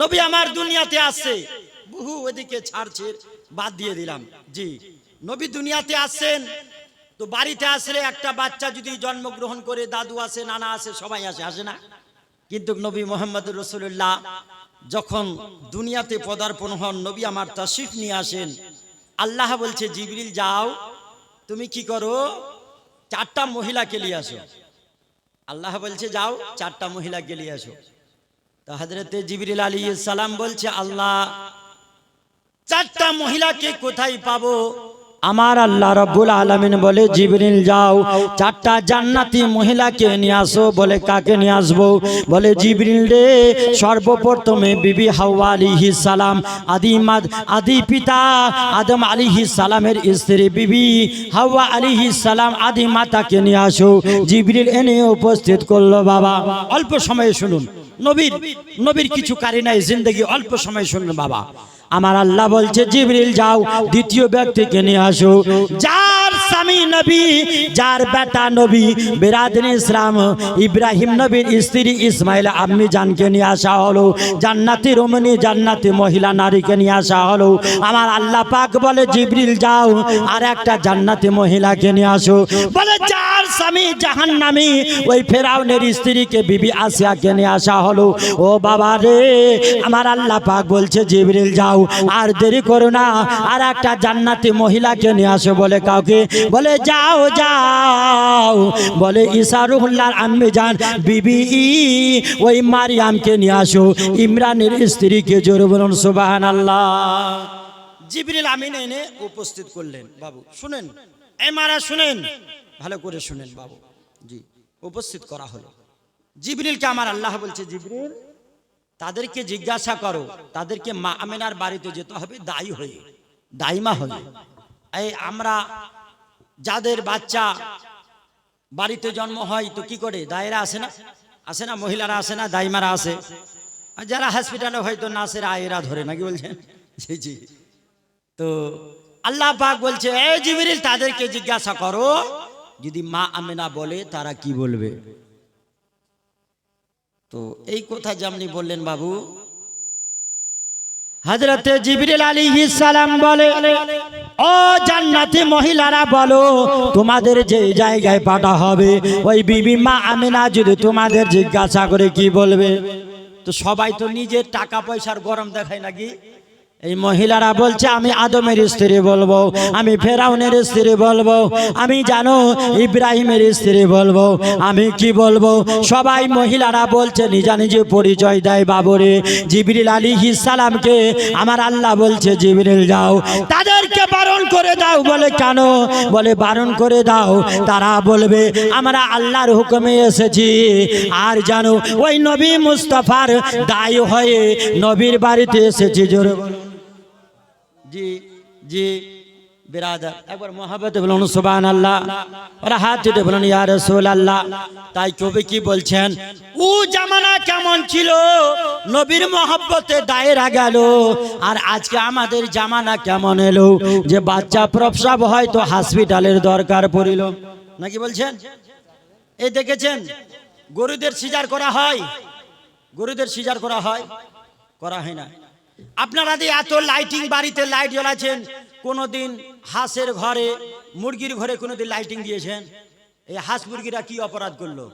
নবী আমার দুনিয়াতে আসছে, বহু ওদিকে ছাড়ছে, বাদ দিয়ে দিলাম। জি, নবী দুনিয়াতে আসছেন তো বাড়িতে আসলে একটা বাচ্চা যদি জন্মগ্রহণ করে, দাদু আসে, নানা আসে, সবাই আসে, আসে না? কিন্তু নবী মোহাম্মদ রাসূলুল্লাহ যখন দুনিয়াতে পদার্পণ হন, নবী আমার তাশরিফ নিয়ে আসেন, আল্লাহ বলছে জিবরিল যাও, তুমি কি করো, 4টা মহিলাকে নিয়ে আসো। আল্লাহ বলছে যাও 4টা মহিলাকে নিয়ে আসো। তো হযরতে জিবরিল আলাইহিস সালাম বলছে আল্লাহ 4টা মহিলাকে কোথায় পাবো? আমার আল্লাহ রাব্বুল আলামিন বলে জিবরিল যাও 4টা জান্নাতি মহিলাকে নিয়ে আসো। বলে কাকে নিয়ে আসবো? বলে জিবরিল রে, সর্বপ্রথমে বিবি হাওয়া আলাইহিস সালাম, আদি পিতা আদম আলাইহিস সালামের স্ত্রী বিবি হাওয়া আলাইহিস সালাম আদি মাতাকে নিয়ে আসো। জিবরিল এনে উপস্থিত করলো। বাবা অল্প সময়ে শুনুন, নবীর কিছু কারিনাই জিন্দেগি, অল্প সময় শুনুন বাবা। আমার আল্লাহ বলছে জিবরিল যাও দ্বিতীয় ব্যক্তিকে নিয়ে আসো, যার স্বামী নবী, যার বেটা নবী, বিরাদনে ইসলাম ইব্রাহিম নবীর স্ত্রী ইসমাইল আম্মি জানকে নিয়ে আসা হলো। জান্নাতি রমণী, জান্নাতি মহিলা নারীকে নিয়ে আসা হলো। আমার আল্লাহ পাক বলে জিবরিল যাও আর একটা জান্নাতি মহিলাকে নিয়ে আসো। বলে যার স্বামী জাহান্নামী, ওই ফেরাউনের স্ত্রীকে বিবি আসিয়াকে নিয়ে আসা হলো। ও বাবা রে, আমার আল্লাহ পাক বলছে জিবরিল যাও আর দেরি করো না, আর একটা জান্নাতি মহিলাকে নিয়ে আসো। বলে কাউকে? বলে যাও যাও, বলে ঈসা রুহুল্লাহর আম্মি জান বিবি ওই মারিয়ামকে নিয়ে আসো, ইমরানের স্ত্রীকে। জোরে বলুন সুবহানাল্লাহ। জিবরিল আমিন এনে উপস্থিত করলেন। বাবু শুনেন, এই মারা শুনেন, ভালো করে শুনেন বাবু। জি, উপস্থিত করা হলো জিবরিলকে। আমার আল্লাহ বলছে জিবরিল তাদেরকে জিজ্ঞাসা করো, তাদেরকে মা আমিনার বাড়িতে যেতে হবে দায়ী হয়ে, দাইমা হয়ে। এই আমরা যাদের বাচ্চা বাড়িতে জন্ম হয় তো কি করে, দায়েরা আসে না, আসে না, মহিলারা আসে না, দাইমারা আসে। আর যারা হসপিটালে হয়তো নাসের আয়েরা ধরে, নাকি বলছেন? জি জি। তো আল্লাহ পাক বলছে এই জিবরিল তাদেরকে জিজ্ঞাসা করো, যদি মা আমিনা বলে তারা কি বলবে। তো এই কথা যেমনি বললেন বাবু, হযরতে জিবরিল আলাইহিস সালাম বলে ও জান্নাতি মহিলারা বলো, তোমাদের যে জায়গায় পাঠা হবে ওই বিবি মা আমিনা যদি তোমাদের জিজ্ঞাসা করে কি বলবে? তো সবাই তো নিজের টাকা পয়সার গরম দেখায় নাকি? এই মহিলারা বলছে আমি আদমের স্ত্রী বলবো, আমি ফেরাউনের স্ত্রী বলবো, আমি জানো ইব্রাহিমের স্ত্রী বলবো, আমি কি বলবো? সবাই মহিলারা বলছে নিজা নিজে পরিচয় দেয়। বাবরে জিবরিল আলাইহিস সালামকে আমার আল্লাহ বলছে জিবরিল যাও তাদেরকে বারণ করে দাও। বলে কেন? বলে বারণ করে দাও, তারা বলবে আমরা আল্লাহর হুকুমে এসেছি, আর জানো ওই নবী মুস্তাফার দায়ী হয়ে নবীর বাড়িতে এসেছি। জোরে জি জি বিরাদার, একবার মোহাব্বতে বলুন সুবহানাল্লাহ, আর হাত তুলে বলুন ইয়া রাসূলুল্লাহ। তাই কবি কি বলছেন, ও জামানা কেমন ছিল, নবীর মহব্বতে দায়েরা গেল, আর আজকে আমাদের জামানা কেমন এলো, যে বাচ্চা প্রসব হয় তো হসপিটালের দরকার পড়িল, নাকি বলছেন? এই দেখেছেন গরুদের সিজার করা হয়, গরুদের সিজার করা হয়, করা হয় না। আপনারা যে এত লাইটিং, বাড়িতে লাইট জ্বালাচ্ছেন, কোনোদিন হাঁসের ঘরে, মুরগির ঘরে কোনোদিন লাইটিং দিয়েছেন? এই হাঁস মুরগিরা কি অপরাধ করলো?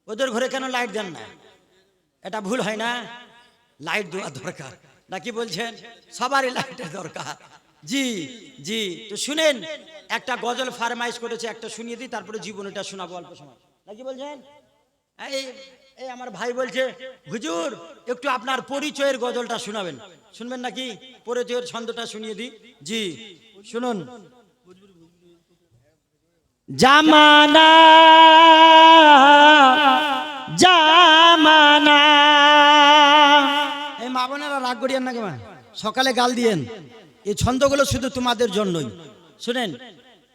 ওদের ঘরে কেন লাইট দেন না? এটা ভুল হয় না? লাইট দেওয়া দরকার, নাকি বলছেন? সবারই লাইটের দরকার। জি জি। তো শুনেন, একটা গজল ফারমাইশ করেছে, একটা শুনিয়ে দিই, তারপরে জীবনীটা শোনাবো অল্প সময়, নাকি বলছেন? এই আমার ভাই বলছে হুজুর একটু আপনার পরিচয়ের গজলটা শোনাবেন, শুনবেন নাকি? পরিচয়ের ছন্দটা শুনিয়ে দিই। জি শুনুন। জামানা জামানা, এই মা বোনেরা রাগ করিয়েন না কেমন, সকালে গাল দিয়েন, এই ছন্দগুলো শুধু তোমাদের জন্যই। শুনেন,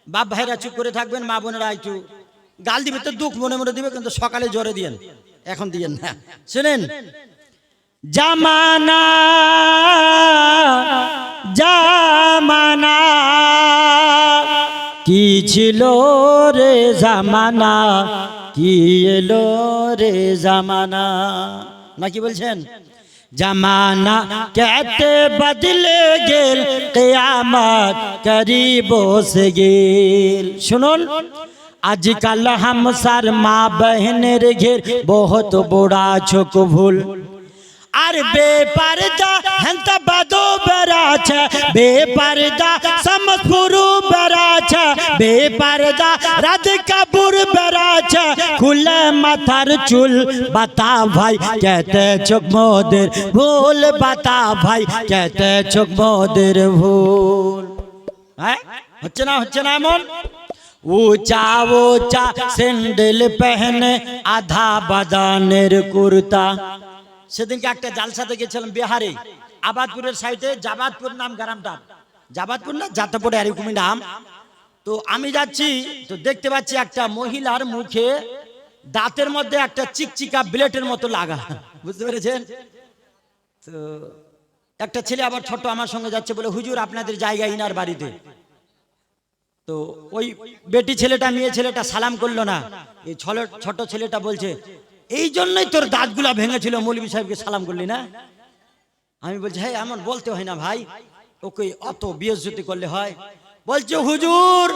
বাপ ভাইরা চুপ করে থাকবেন, মা বোনেরা একটু গাল দিবে তো দুঃখ মনে মনে দিবে, কিন্তু সকালে জোরে দিয়েন, এখন দিয়েন না। শুনেন, জামানা জামানা কি ছিল রে জামানা, কি এলো রে জামানা, নাকি বলছেন? जमाना कहते बदले गेल क़यामत करीबो से गेल শুনুন आजकल हम सर माँ बहनेर घेर बहुत बड़ा छोक भूल আর বেপরদা হন্তা বাদো বেরাছে বেপরদা সমপুরু বেরাছে বেপরদা রাত কাপুর বেরাছে খুলে মাথার চুল বাতা ভাই कहते চোখ মোদের ভুল বাতা ভাই कहते চোখ মোদের ভুল হ্যাঁ হচ্ছে না এমন ऊंचा ऊंचा सैंडल पहने आधा बदानेर कुर्ता সেদিনকে একটা জালসাতে গেছিলাম বিহারে আবাদপুরের সাইডে জাবাদপুর নাম গ্রামটা জাবাদপুর না জাতাপুরে এরকমই নাম তো আমি যাচ্ছি তো দেখতে পাচ্ছি একটা মহিলার মুখে দাঁতের মধ্যে একটা চিকচিকা ব্লেডের মতো লাগা বুঝতে পেরেছেন তো একটা ছেলে আবার ছোট আমার সঙ্গে যাচ্ছে বলে হুজুর আপনাদের জায়গা ইনার বাড়িতে তো ওই বেটি ছেলেটা মেয়ে ছেলেটা সালাম করলো না এই ছোট ছেলেটা বলছে এই জন্যই তোর দাঁতগুলা ভেঙেছিল মৌলভী সাহেবকে সালাম করলি না আমি বলছি হ্যাঁ এমন বলতে হয় না ভাই ওকে অত বেইজ্জতি করলে হয় বলছে হুজুর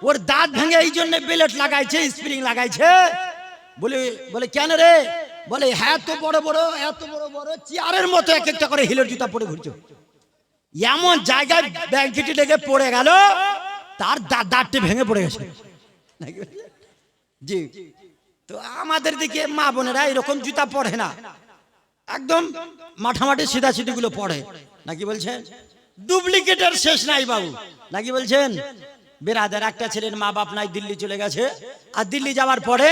ওর দাঁত ভেঙে এই জন্য বেলেট লাগাইছে স্প্রিং লাগাইছে বলে কেন রে বলে হ্যাঁ তো বড় বড় এত বড় বড় চেয়ারের মতো এক একটা করে হিলের জুতা পরে ঘুরছে এমন জায়গায় ব্যাংকেটি লেগে পড়ে গেল তার দাঁতটি ভেঙে পড়ে গেছে জি তো আমাদের দিকে মা বোনেরা এরকম জুতা পরে না একদম মাঠামাঠি সিধা সিধি গুলো পড়ে নাকি বলছেন ডুপ্লিকেটের শেষ নাই বাবু নাকি বলছেন বেরাদার একটা ছেলের মা বাপ নাই দিল্লি চলে গেছে আর দিল্লি যাওয়ার পরে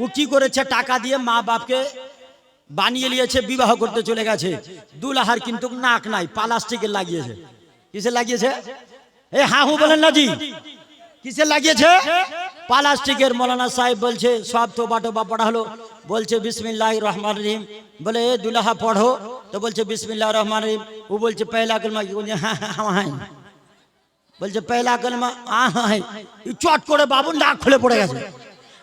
ও কি করেছে টাকা দিয়ে মা বাপকে বানিয়ে নিয়েছে বিবাহ করতে চলে গেছে দুলাহার কিন্তু নাক নাই প্লাস্টিকের লাগিয়েছে কিসে লাগিয়েছে এ হাহু বলেন না জি কিসে লাগিয়েছে প্লাস্টিকের মৌলানা সাহেব বলছে সব তো বাটো বা পড়া হলো বলছে বিসমিল্লাহির রহমানির রহিম বলে দুলাহা পড়ো তো বলছে বিসমিল্লাহির রহমানির রহিম ও বলছে পহেলা কলমা কি বলছে হ্যাঁ বলছে পহেলা কলমা হ্যাঁ চট করে বাবু নাক খুলে পড়ে গেছে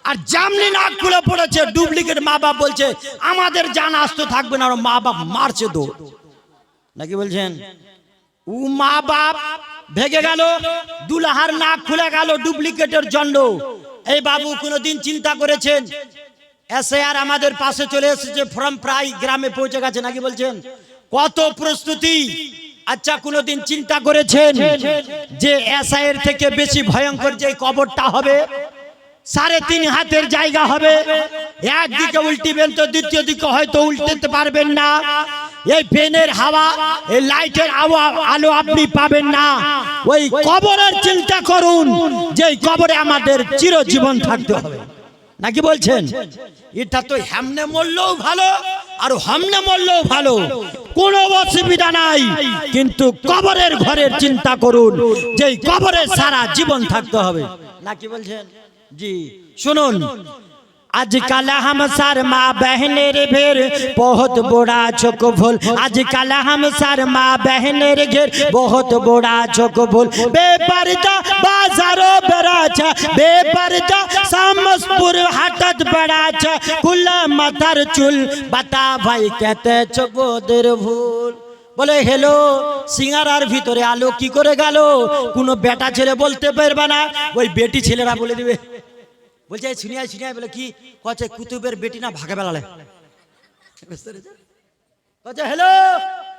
আর জামনি নাক খুলে পড়েছে ডুপ্লিকেট মা বাপ বলছে আমাদের জান আসতে থাকবে না আর মা বাপ মারছে তো নাকি বলছেন ও মা বাপ ভেগে গেল দুলাহার নাক খুলে গেল ডুপ্লিকেটের জন্য এই বাবু কোনদিন চিন্তা করেছেন এসআর আমাদের পাশে চলে এসেছে ফর্ম প্রায় গ্রামে পৌঁছে গেছে নাকি বলছেন কত প্রস্তুতি আচ্ছা কোনদিন চিন্তা করেছেন যে এসআর থেকে বেশি ভয়ঙ্কর যে কবরটা হবে 3.5 হাতের জায়গা হবে একদিকে উল্টিবেন তো দ্বিতীয় দিকে হয়তো উল্টাতে পারবেন না এই ফ্যানের হাওয়া এই লাইটের আলো আপনি পাবেন না ওই কবরের চিন্তা করুন যে কবরে আমাদের চিরজীবন থাকতে হবে নাকি বলছেন এটা তো হামনে মরলেও ভালো আর হামনে মরলেও ভালো কোনো অসুবিধা নাই কিন্তু কবরের ঘরের চিন্তা করুন যে কবরে সারা জীবন থাকতে হবে নাকি বলছেন जी सुनुन आजकल हम सर माँ बहनेर भेर बहुत बड़ा चोक भूल आजकल हम सर माँ बहनेर घेर बहुत बड़ा चोक भूल बेपर्दा बाजारो बेराचा बेपर्दा समसपुर हाटत बेराचा खुला माथार चुल बता भाई कहते चोक मोদের ভুল বলে হেলো সিঙ্গারার ভিতরে আলো কি করে গেল কোনো বেটা ছেলে বলতে পারবে না ওই বেটি ছেলেরা বলে দিবে বলছে শুনিয়াই বলে কি কচ্ছে কুতুবের বেটি না ভাগে বেলালে কচ্ছে হেলো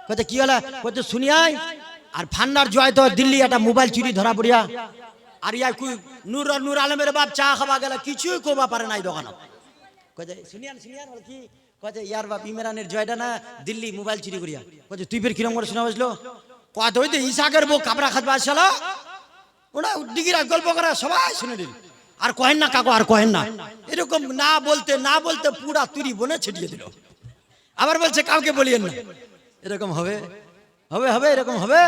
কচ্ছে কি হলো কচ্ছে শুনিয়াই আর ফান্নার জয় তো দিল্লি একটা মোবাইল চুরি ধরা পড়িয়া আর ইয়া নূর আলমের বাপ চা খাওয়া গেল কিছুই কোবা পারে নাই দোকান কচ্ছে শুনিয়ান বলে কি কচ্ছে ইয়ার বাপ ইমরানের জয়টা না দিল্লি মোবাইল চুরি করিয়া কচ্ছে তুই ফের কিরম করে শোনা বুঝলো কত হইতে ইসাকের বউ কাবরা খাতবা আসলো ওরা ডিগিরা গল্প করা সবাই শুনে দিল আর কহেন না কাকু আর কহেন না এরকম না বলতে পুরা তুরি বনে ছিটিয়ে দিল আবার বলছে কাউকে বলিয়েন না এরকম হবে এরকম হবে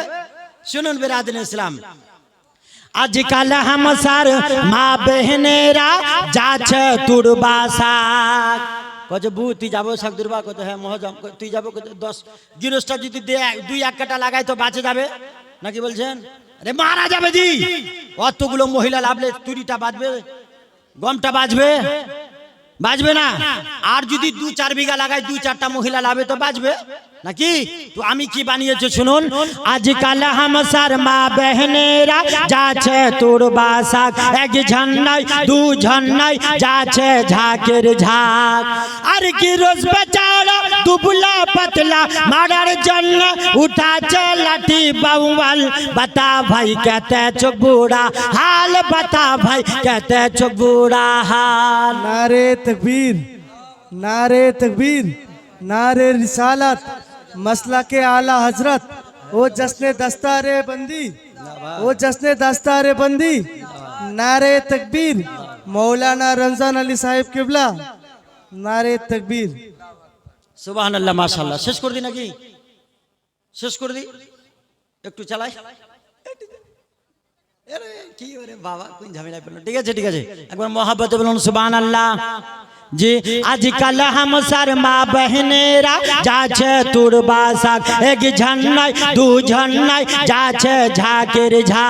শুনুন বেরাদিন ইসলাম आजकल हम सर माँ बहनेरा जाছে তুরবাসা কত বু তুই যাবো শাক দুর্বা কত হ্যাঁ মহজম তুই যাবো কত 10 গিরস্তা যদি 2-1 কাটা লাগাই তো বাঁচে যাবে নাকি বলছেন আরে মারা যাবে জি কতগুলো মহিলা লাভলে তুরিটা বাজবে গমটা বাজবে না আর যদি 2-4 বিঘা লাগাই 2-4টা মহিলা লাভে তো বাজবে নাকি? তো আমি কি বানিয়েছি শুনুন। আজকাল হামসার মা বহনেরা যাচ্ছে তোর বাসা, এক ঝন্নাই দু ঝন্নাই যাচ্ছে ঝাঁকের ঝাঁক। আর কি রোজ বেচারা দুবলা পাতলা মারার জন্য উঠাচ্ছে লাঠি বাউল। बता भाई कहते चो बुरा हाल, बता भाई कहते चो बुरा हाल। नारे तकबीर, नारे तकबीर, नारे रिसालत, मसला के आला हजरत, ओ जश्न दस्तारे बंदी, ओ जश्न दस्तारे बंदी, नारे तकबीर, मौलाना रमजान अली साहिब किबला, नारे तकबीर। সুবহানাল্লাহ, মাশাআল্লাহ। শেষ করে দি নাকি? শেষ করে দি, একটু চালাই। আরে কি ওরে বাবা, কোন ঝামেলায় পড়লো। ঠিক আছে ঠিক আছে, একবার মহব্বতে বলুন সুবহানাল্লাহ। जी आजकल हम सर माँ बहनेरा जाछे तुर बासा, एक झन्नाई दू झन्नाई जाछे झाकेर झा।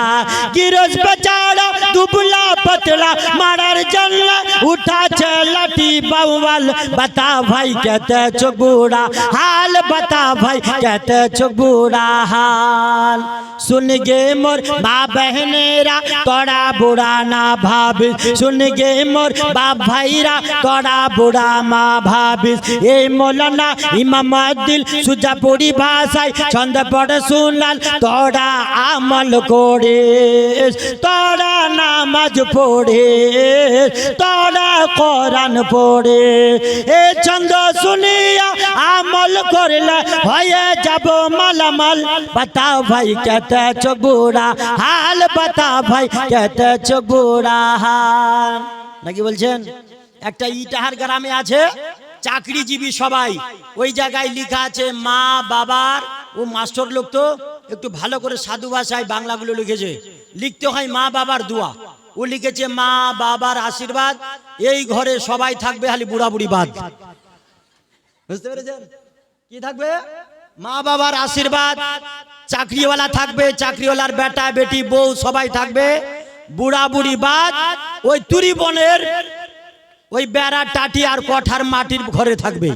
गिरोज बेचारा दुबला पतला मारार जन्न उठाछे लाठी बाउल। बता भाई कहते चो बुरा हाल, बता भाई कहते चो बुरा हाल। सुन गे मोर माँ बहनेरा तोड़ा बुरा ना भाभी, सुन गे मोर बाप भाईरा तोड़ा बुरा মা ভাবিস। এই মৌলানা ইমাম আদিল সুজাপুরি ভাষায় ছন্দ পড়ে শুনলাল। তোরা আমল করিস, তোরা নামাজ পড়িস, তোরা কোরআন পড়ে, এ ছন্দ শুনিয়া আমল করলে হয়ে যাব মালামাল। বাতাও ভাই কেতে চো বুড়া হাল, বাতাও ভাই কেতে চো বুড়া হাল। নাকি বলছেন? একটা ইটাহার গ্রামে আছে চাকরিজীবী সবাই, ওই জায়গায় লেখা আছে মা বাবার, ও মাস্টার লোক তো একটু ভালো করে সাধু ভাষায় বাংলাগুলো লিখেছে, লিখতে হয় মা বাবার দোয়া। ও লিখেছে মা বাবার আশীর্বাদ এই ঘরে সবাই থাকবে, খালি বুড়া বুড়ি বাদ। বুঝতে পেরেছেন? কি থাকবে? মা বাবার আশীর্বাদ, চাকরিওয়ালা থাকবে, চাকরিওয়ালার বেটা বেটি বউ সবাই থাকবে, বুড়া বুড়ি বাদ। ওই তুরি বনের ওই বেড়া টাটি আর কঠার মাটির ঘরে থাকবে,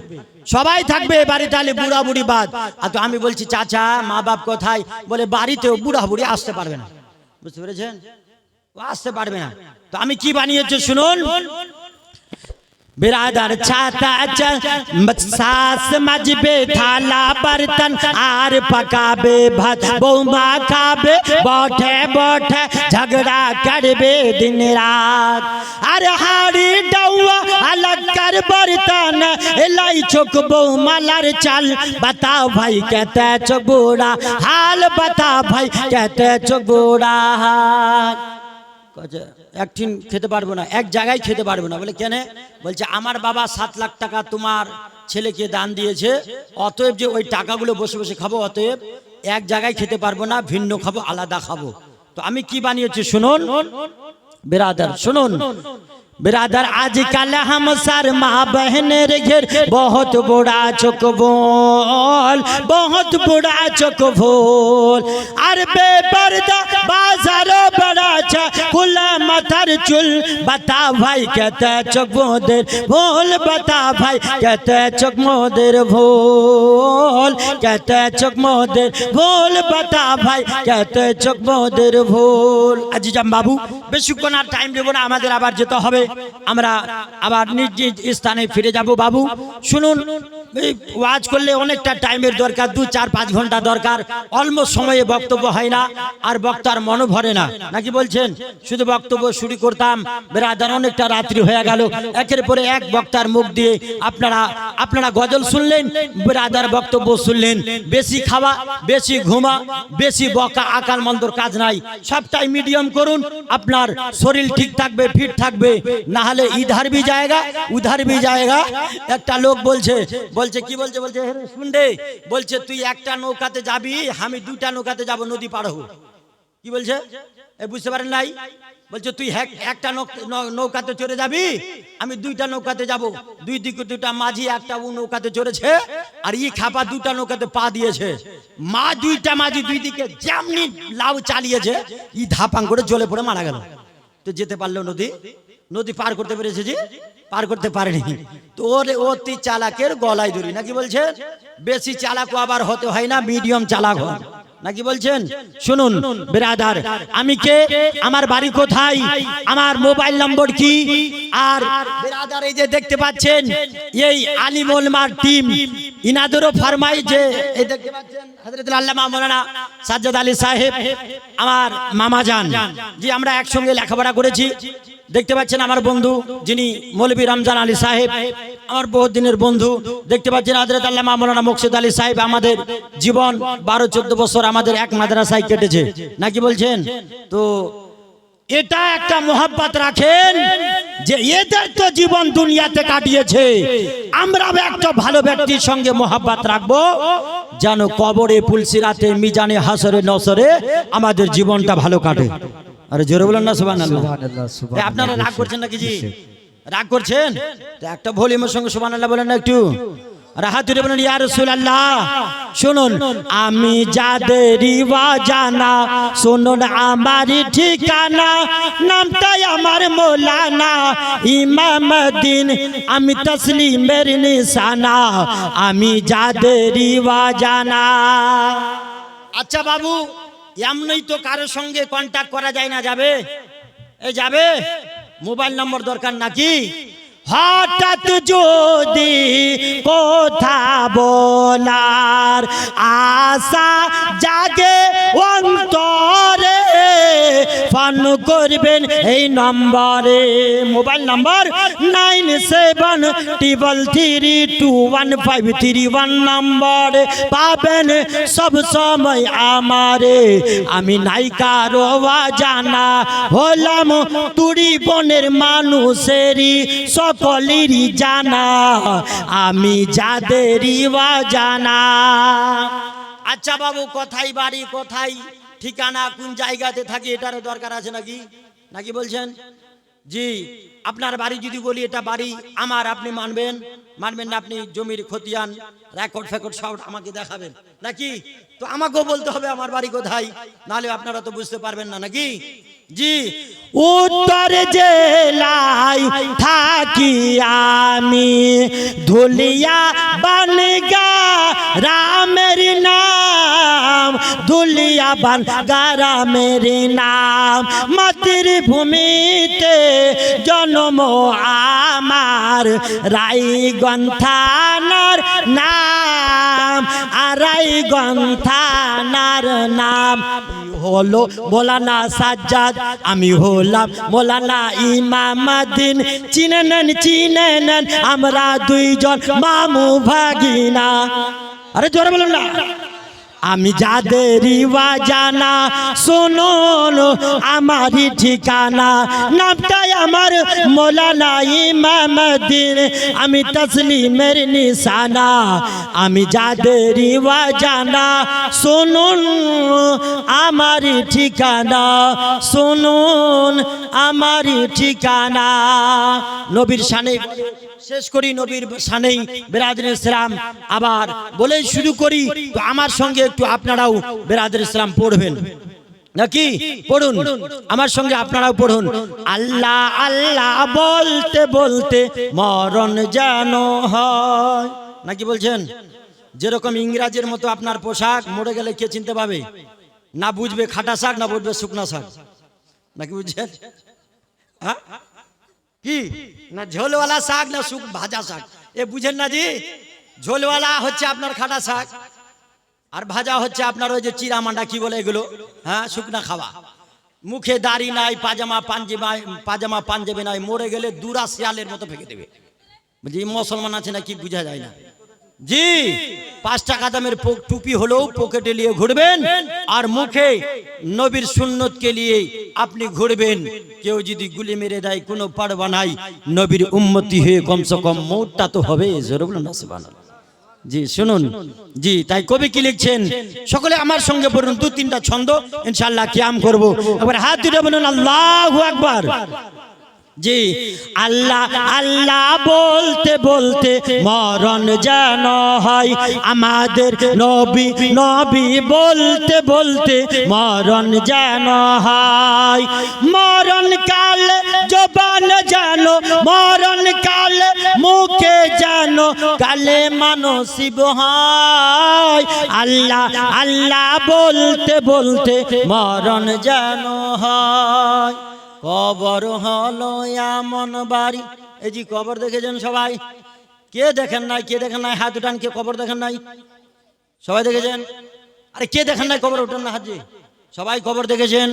সবাই থাকবে বাড়িতে, বুড়া বুড়ি বাদ। আর তো আমি বলছি চাচা মা বাপ কোথায়? বলে বাড়িতেও বুড়া বুড়ি আসতে পারবে না। বুঝতে পেরেছেন? ও আসতে পারবে না। তো আমি কি বানিয়েছি শুনুন। बिरादर छाता सास मजबे थाला बर्तन आर पकाबे भात, बहुमा खाबे बैठे बैठे झगड़ा करबे दिन रात। अरे हाड़ी डौआ अलग कर बर्तन लाई चुक बहुमा लर चल। बताओ भाई कहते चो बुरा हाल, बताओ भाई कहते चो बुरा हाल। একদিন খেতে পারবো না, এক জায়গায় খেতে পারবো না। বলে কেন? বলছে আমার বাবা 7 লাখ টাকা তোমার ছেলেকে দান দিয়েছে, অতএব যে ওই টাকাগুলো বসে বসে খাবো, অতএব এক জায়গায় খেতে পারবো না, ভিন্ন খাবো, আলাদা খাবো। তো আমি কি বানিয়েছি শুনুন বিরাদার, শুনুন बिरादर आजकल हम सर माँ बहनेर घेर बहुत बुरा चुक बोल, बहुत बुरा चुक बोल। अरे बेपर्दा बाजारो बड़ा खुला मथर चुल। बता भाई कहते चुक मोदर बोल, बता भाई कहते चुक मोदर बोल, कहते चुक मोदर बोल, बता भाई कहते चुक मोदर बोल। আজিজাম বাবু বেশিক্ষণ আর টাইম দেব না, আমাদের আবার যেতে হবে, আমরা আবার নিজ নিজ স্থানে ফিরে যাব। বাবু শুনুন, ওয়াজ করলে অনেকটা টাইমের দরকার, 2-4-5 ঘন্টা দরকার, অল্প সময়ে বক্তব্য হয় না, আর বক্তার মনও ভরে না। নাকি বলছেন? শুধু বক্তব্য শুরু করতাম বেরাদার, অনেকটা রাত্রি হয়ে গেল, একের পরে এক বক্তার মুখ দিয়ে আপনারা গজল শুনলেন, বেরাদার বক্তব্য শুনলেন। বেশি খাওয়া, বেশি ঘুমা, বেশি বকা আকাল মন্দর কাজ নাই, সবটাই মিডিয়াম করুন, আপনার শরীর ঠিক থাকবে, ফিট থাকবে। না হলে ইধার ভি জায়গা উধার ভি জায়গা। একটা লোক বলছে কি বলছে? বলছে শুন রে, বলছে তুই একটা নৌকাতে যাবি, আমি 2টা নৌকাতে যাব, নদী পার হবো। কি বলছে? বুঝতে পারেন নাই? বলছে তুই একটা নৌকাতে চড়ে যাবি, আমি 2টা নৌকাতে যাব। দুই দিকে 2টা মাঝি, একটা নৌকাতে চড়েছে, আর ই খাপা 2টা নৌকাতে পা দিয়েছে। মা 2টা মাঝি দুই দিকে যেমনি লাউ চালিয়েছে, ই ধাপাং করে জলে পড়ে মারা গেল। তো যেতে পারলো নদী? নদী পার করতে পেরেছে জি? পার করতে পারেনি। তো ওর অতি চালাকের গলায় ধরি নাকি বলছেন? বেশি চালাকও আবার হতে হয় না, মিডিয়াম চালাক হয় নাকি বলছেন? শুনুন ব্রাদার, আমি কে, আমার বাড়ি কোথায়, আমার মোবাইল নম্বর কি, আর ব্রাদার এই যে দেখতে পাচ্ছেন এই আলিম ওলামার টিম, ইনাদেরও ফরমাই যে এই দেখতে পাচ্ছেন হযরত আল্লামা মাওলানা সাজ্জাদ আলী সাহেব আমার মামা জান জি, আমরা একসঙ্গে লেখাপড়া করেছি। দেখতে পাচ্ছেন আমার বন্ধু যিনি মৌলভী রমজান আলী সাহেব, আমার বহুত দিনের বন্ধু। দেখতে পাচ্ছেন হযরত আল্লামা মাওলানা মুকসিদ আলী সাহেব, আমাদের জীবন 12-14 বছর আমাদের এক মাদ্রাসায় কেটেছে নাকি বলছেন? তো এটা একটা মোহাব্বত রাখেন যে এদের তো জীবন দুনিয়াতে কাটিয়েছে, আমরা একটা ভালো ব্যক্তির সঙ্গে মোহাব্বত রাখবো যেন কবরে পুলসিরাতে মিজানে হাসরে নসরে আমাদের জীবনটা ভালো কাটে। আরে জোরে বলেন না সুবহানাল্লাহ। আপনারা রাগ করছেন নাকি জি? রাগ করছেন তো একটা ভলিউমের সঙ্গে সুবহানাল্লাহ বলেন না একটু। আর হাত তুলে বলেন ইয়া রাসূলুল্লাহ। শুনুন, আমি যাদেরই জানা, শুনুন আমার ঠিকানা, নামটাই আমার মৌলানা ইমাম দ্বীন, আমি তসলিমের নিশানা, আমি যাদেরই জানা। আচ্ছা বাবু, এমনই তো কারোর সঙ্গে কন্ট্যাক্ট করা যায় না, যাবে? এই যাবে, মোবাইল নম্বর দরকার নাকি? হঠাৎ যদি কথা বলার আশা জাগে অন্তরে, ফোন করবেন এই নম্বরে, মোবাইল নম্বর 9733321531 নম্বরে পাবেন সব সময় আমারে। আমি নাইকারো জানা, হলাম তুড়ি বনের মানুষেরই সকলেরই জানা, আমি যাদেরই জানা। আচ্ছা বাবু, কোথায় বাড়ি, কোথায় ঠিকানা, কোন জায়গাতে থাকি, এটারও দরকার আছে নাকি? নাকি বলছেন জি? আপনার বাড়ি যদি বলি এটা বাড়ি আমার, আপনি মানবেন? মানবেন না? আপনি জমির খতিয়ান রেকর্ড ফেকর্ড সব আমাকে দেখাবেন নাকি? তো আমাকেও বলতে হবে আমার বাড়ি কোথায়, নাহলে আপনারা তো বুঝতে পারবেন না নাকি জি? উত্তর জেলায় থাকি আমি, ধুলিয়া বানগা রামের নাম, ধুলিয়া বানগা রামের নাম, মাতৃভূমিতে জন্ম আমার, রায়গঞ্জ থানার নাম, আর রায়গঞ্জ থানার নাম হলো মৌলানা সাজ্জাদ, আমি হলাম মৌলানা ইমাম দ্বীন। চিনে নেন আমরা দুইজন মামু ভাগিনা। আরে জোরে বলুন না। আমি যাদেরই জানা, শুনুন আমারই ঠিকানা, নামটাই আমার মৌলানা ইমাম দ্বীন, আমি তসলিমের নিশানা, আমি যাদেরই জানা, শুনুন আমারই ঠিকানা, শুনুন আমারই ঠিকানা। নবীর শানে শেষ করি, নবীর শানেই বেরাদরে ইসলাম আবার বলে শুরু করি। তো আমার সঙ্গে একটু আপনারাও বেরাদরে ইসলাম পড়বেন নাকি? পড়ুন আমার সঙ্গে, আপনারাও পড়ুন। আল্লাহ আল্লাহ বলতে বলতে মরণ যেন হয়, নাকি বলছেন? যেরকম ইংরাজের মতো আপনার পোশাক, মরে গেলে কে চিনতে পাবে? না বুঝবে খাটা শাক, না বুঝবে শুকনা শাক, নাকি বুঝছেন? হ্যাঁ কি না ঝোলওয়ালা শাক, না ভাজা শাক, এ বুঝেন না জি? ঝোলওয়ালা হচ্ছে আপনার খাটা শাক, আর ভাজা হচ্ছে আপনার ওই যে চিরা মান্ডা কি বলে এগুলো, হ্যাঁ শুকনা খাওয়া। মুখে দাড়ি নাই, পাজামা পাঞ্জাবি নাই, মরে গেলে দুরা শিয়ালের মতো ফেঁকে দেবে। বুঝি মুসলমান আছে না কি বোঝা যায় না জি? 5 টাকা দামের টুপি হলেও পকেটে নিয়ে ঘুরবেন, আর মুখে নবীর সুন্নতকে নিয়ে আপনি ঘুরবেন। কেউ যদি গুলি মেরে দেয় কোনো পারবা নাই, নবীর উম্মতি হয়ে কমসে কম মওতটা তো হবে। জোরে বলুন না সুবহানাল্লাহ। জি শুনুন জি, তাই কবি কি লিখছেন সকলে আমার সঙ্গে পড়ুন। 2-3টা ছন্দ ইনশাআল্লাহ কিয়াম করব। একবার হাত তুলে বলুন আল্লাহু আকবার। জি, আল্লাহ আল্লাহ বলতে বলতে মরণ যেন হয় আমাদের, নবী নবী বলতে বলতে মরণ যেন হয়, মরণ মরণ কাল জবান জানো, মরণ কাল মুখে জানো, কালে মানসিব হয়। আল্লাহ আল্লাহ বলতে বলতে মরণ জানো হয়। কবর হলো এমন বাড়ি, এই যে কবর দেখেছেন সবাই? কে দেখেন নাই? কে দেখেন নাই হাত উঠান। কে কবর দেখেন নাই? সবাই দেখেছেন? আরে কে দেখেন নাই কবর উঠান না হাত দিয়ে। সবাই কবর দেখেছেন?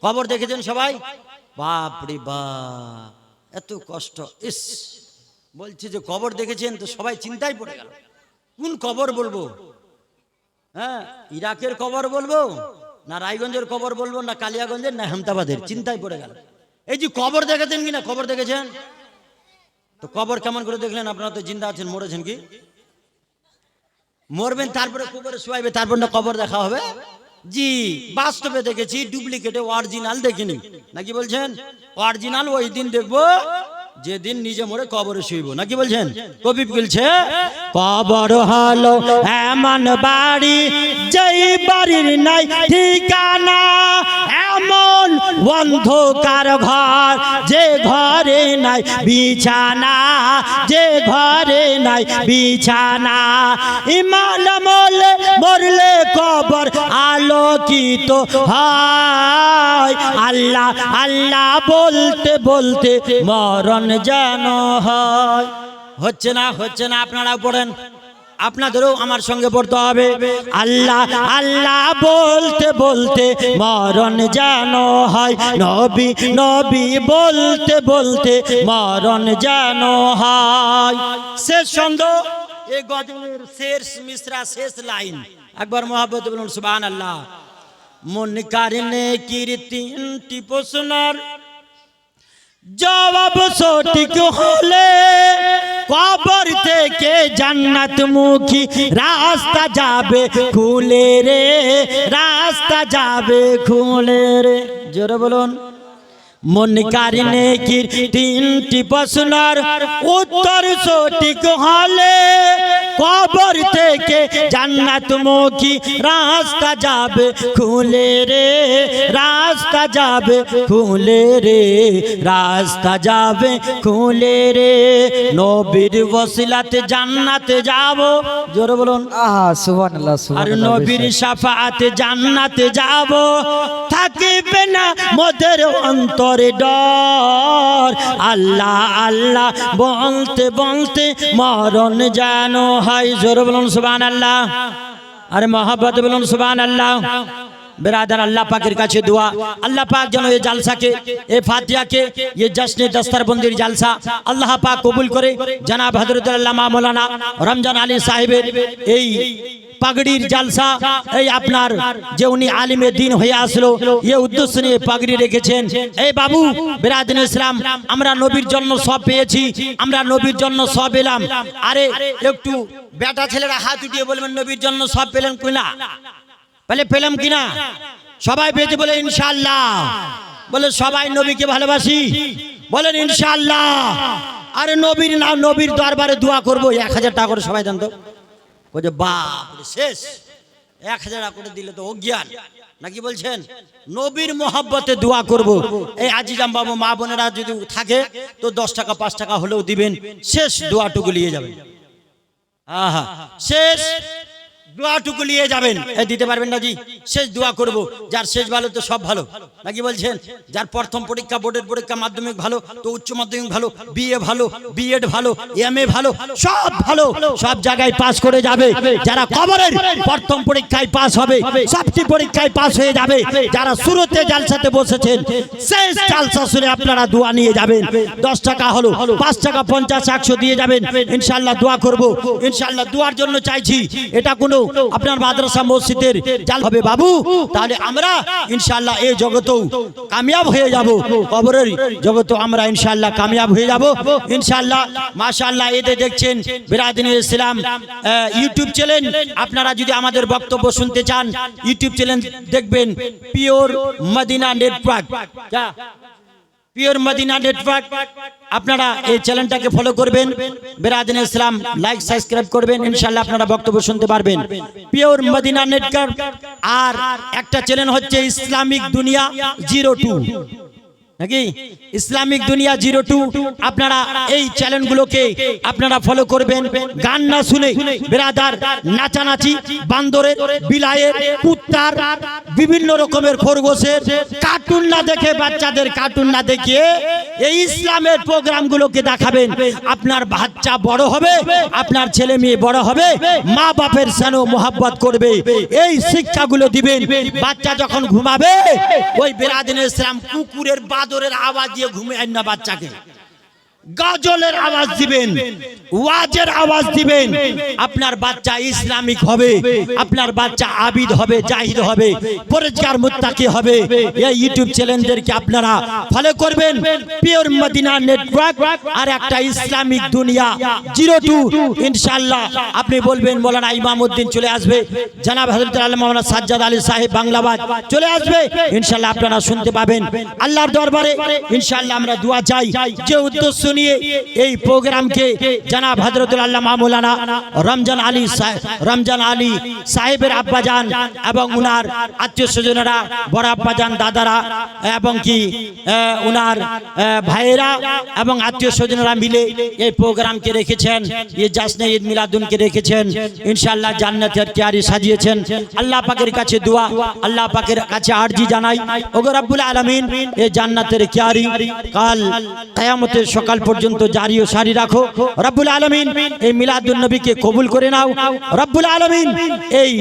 কবর দেখেছেন সবাই? বাপ রে বাপ, এত কষ্ট। ইস, বলছি যে কবর দেখেছেন তো সবাই চিন্তায় পড়ে গেল, কোন কবর বলবো? হ্যাঁ, ইরাকের কবর বলবো না রায়গঞ্জের কবর বলবো না কালিয়াগঞ্জের না হেমতাবাদের? চিন্তায় পড়ে গেল। এই যে কবর দেখেছেন কিনা? কবর দেখেছেন তো কবর কেমন করে দেখলেন? আপনারা তো জিন্দা আছেন, মরেছেন কি? মরবেন তারপরে কবরে শুয়াইবে, তারপর না কবর দেখা হবে? জি, বাস্তবে দেখেছি, ডুপ্লিকেটে অরিজিনাল দেখিনি। নাকি বলছেন? অরিজিনাল ওই দিন দেখবো যেদিন নিজে মরে কবরে শুইব। নাকি বলছেন? কবি বলছে কবর হলো এমন বাড়ি, যেই বাড়ির নাই ঠিকানা, এমন অন্ধকার ঘর যে ঘরে নাই বিছানা, যে ঘরে নাই বিছানা। ইমান আমলে মরলে কবর আলোকিত হয়। আল্লাহ আল্লাহ বলতে বলতে মরণ যেন হয়। হচ্ছে না? হচ্ছে না? আপনারা পড়েন, আপনাদেরও আমার সঙ্গে পড়তে হবে। আল্লাহ আল্লাহ বলতে বলতে মরণ যেন হয়, নবী নবী বলতে বলতে মরণ যেন হয়। শেষ ছন্দ, এই গজলের শেষ মিসরা, শেষ লাইন। একবার মহব্বত বলুন সুবহানাল্লাহ। মুনকারিনে কির তিনটি প্রশ্নের জবাব সঠিক হলে কবর থেকে জান্নাত মুখী রাস্তা যাবে খুলে রে, রাস্তা যাবে খুলে রে। জোরে বলুন। মুনকারিনে কির তিনটি প্রশ্নের উত্তর সঠিক হলে কবর থেকে জান্নাত মুখী রাস্তা যাবে খুলে রে, রাস্তা যাবে খুলে রে, রাস্তা যাবে খুলে রে। নবীর ওসিলাতে জান্নাতে যাব। জোরে বলুন। আহা সুবহানাল্লাহ আর সুবহানাল্লাহ। নবীর শাফাআতে জান্নাতে যাব, থাকিবে না মোদের অন্তরে ডর। আল্লাহ আল্লাহ বলতে বলতে মরণ যেন হয়। জোরে বলুন সুবহানাল্লাহ। আরে মহব্বত বলুন সুবহানাল্লাহ। बिरादर अल्लाह पाकेर काछे दुआ, अल्लाह पाक जेन ये जालसाके, ये फातिहाके, ये जश्न दस्तरबंदीर जालसा अल्लाह पाक कबुल करे। जनाब हजरत अल्लामा मौलाना रमजान आলী साहेबेर এই পাগড়ির জালসা, এই আপনার যে উনি আলিমে দিন হয়ে আসলো, এই উদ্দেশ্য নিয়ে পাগড়ি রেখেছেন। এই বাবু বিরাদর ইসলাম, আমরা নবীর জন্য সব পেয়েছি, আমরা নবীর জন্য সব এলাম। আরে একটু বেটা ছেলেরা হাত উঠিয়ে বলবেন নবীর জন্য সব পেলেন কিনা? বলে পেলাম কিনা? সবাই পেয়েছে বলে ইনশাআল্লাহ। বলে সবাই নবীকে ভালোবাসি, বলেন ইনশাআল্লাহ। আরে নবীর না, নবীর দরবারে দোয়া করবো 1000 টাকা করে সবাই দেন তো। বলে বাপ রে, শেষ 1000 টাকা করে দিলে তো অজ্ঞান। নাকি বলছেন? নবীর মোহাব্বতে দোয়া করব। এই আজিজাম বাবু মা বোনেরা যদি থাকে তো 10 টাকা 5 টাকা হলেও দিবেন, শেষ দোয়াটুকু নিয়ে যাবেন। আহা, শেষ দোয়াটুকু নিয়ে যাবেন। দিতে পারবেন না জি? শেষ দোয়া করব। যার শেষ ভালো তো সব ভালো। নাকি বলছেন? যার প্রথম পরীক্ষা, বোর্ডের পরীক্ষা, মাধ্যমিক ভালো তো উচ্চ মাধ্যমিক ভালো, বিএ ভালো, বিএড ভালো, এমএ ভালো, সব ভালো, সব জায়গায় পাস করে যাবে। যারা কবরের প্রথম পরীক্ষায় পাস হবে, সবটি পরীক্ষায় পাস হয়ে যাবে। যারা শুরুতে জালসাতে বসেছেন, শেষ জালসা শুনে আপনারা দোয়া নিয়ে যাবেন। 10 টাকা হলো, 5 টাকা, 50, 100 দিয়ে যাবেন। ইনশাআল্লাহ দোয়া করব। ইনশাআল্লাহ দোয়ার জন্য চাইছি। এটা কোনো আপনার মাদ্রাসা মসজিদের জাল হবে বাবু, তাহলে আমরা ইনশাআল্লাহ এই জগতেও কামিয়াব হয়ে যাব, কবরের জগতেও আমরা ইনশাআল্লাহ কামিয়াব হয়ে যাব ইনশাআল্লাহ। মাশাআল্লাহ। এতে দেখছেন বিরাদর ইসলাম ইউটিউব চ্যানেল। আপনারা যদি আমাদের বক্তব্য শুনতে চান, ইউটিউব চ্যানেল দেখবেন pure Madina network. Pure Madina network, আপনারা এই চ্যানেলটাকে ফলো করবেন। বিরাদর ইসলাম লাইক সাবস্ক্রাইব করবেন, ইনশাআল্লাহ আপনারা বক্তব্য শুনতে পারবেন। Pure Madina network. আর একটা চ্যানেল হচ্ছে ইসলামিক দুনিয়া 02। নাকি ইসলামিক দুনিয়া 02 আপনারা এই চ্যানেলগুলোকে আপনারা ফলো করবেন। গান না শুনে ব্রাদার নাচানাচি, বান্দরের, বিলায়ের, কুত্তার, বিভিন্ন রকমের খরগোশের কার্টুন না দেখে, বাচ্চাদের কার্টুন না দেখিয়ে এই ইসলামের প্রোগ্রামগুলোকে দেখাবেন। আপনার বাচ্চা বড় হবে, আপনার ছেলে মেয়ে বড় হবে, মা বাপের স্নেহ মোহাব্বত করবে, এই শিক্ষাগুলো দিবেন। বাচ্চা যখন ঘুমাবে ওই বেরাদিন ইসলাম কুকুরের বাদরের আওয়াজ দিয়ে ঘুমিয়ে না, বাচ্চাকে গজলের আওয়াজ দিবেন, ওয়াজের আওয়াজ দিবেন। আপনার বাচ্চা ইসলামিক হবে, আপনার বাচ্চা আবিদ হবে, জাহিদ হবে, পরেজগার মুত্তাকি হবে। এই ইউটিউব চ্যানেলদেরকে আপনারা ফলো করবেন। পিওর মদিনা নেটওয়ার্ক আর একটা ইসলামিক দুনিয়া 02 ইনশাআল্লাহ। আপনি বলবেন মৌলানা ইমামউদ্দিন চলে আসবে, জনাব হযরত আল্লামা মাওলানা সাজ্জাদ আলী সাহেব বাংলাবাদ চলে আসবে, ইনশাআল্লাহ আপনারা শুনতে পাবেন। আল্লাহর দরবারে ইনশাআল্লাহ আমরা দোয়া চাই। যে উদ্দেশ্য নিয়ে এই প্রোগ্রামকে জনাব হযরত আল্লামা মাওলানা রমজান আলী সাহেবের আব্বাজান এবং উনার আত্মীয় স্বজনেরা, বড় আব্বাজান, দাদারা এবং কি উনার ভাইয়েরা এবং আত্মীয় স্বজনেরা মিলে এই প্রোগ্রামকে রেখেছেন, এই জাসনে ঈদ মিলাদুনকে রেখেছেন। ইনশাআল্লাহ জান্নাতের কিয়ারি সাজিয়েছেন। আল্লাহ পাকের কাছে দোয়া, আল্লাহ পাকের কাছে আরজি জানাই, ওগো রব্বুল আলামিন এই জান্নাতের কিয়ারি কাল কিয়ামতের সকাল পর্যন্ত জারি ও সারি রাখো। রব্বুল আলামিন এই মিলাদুন নবীকে কবুল করে নাও। রব্বুল আলামিন এই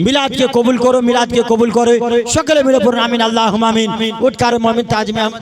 মিলাদকে কবুল করো, মিলাদকে কবুল করে সকলে মিলে পড়ুন আমিন, আল্লাহুম্মা আমিন। উঠকার মুমিন তাজ মেহমান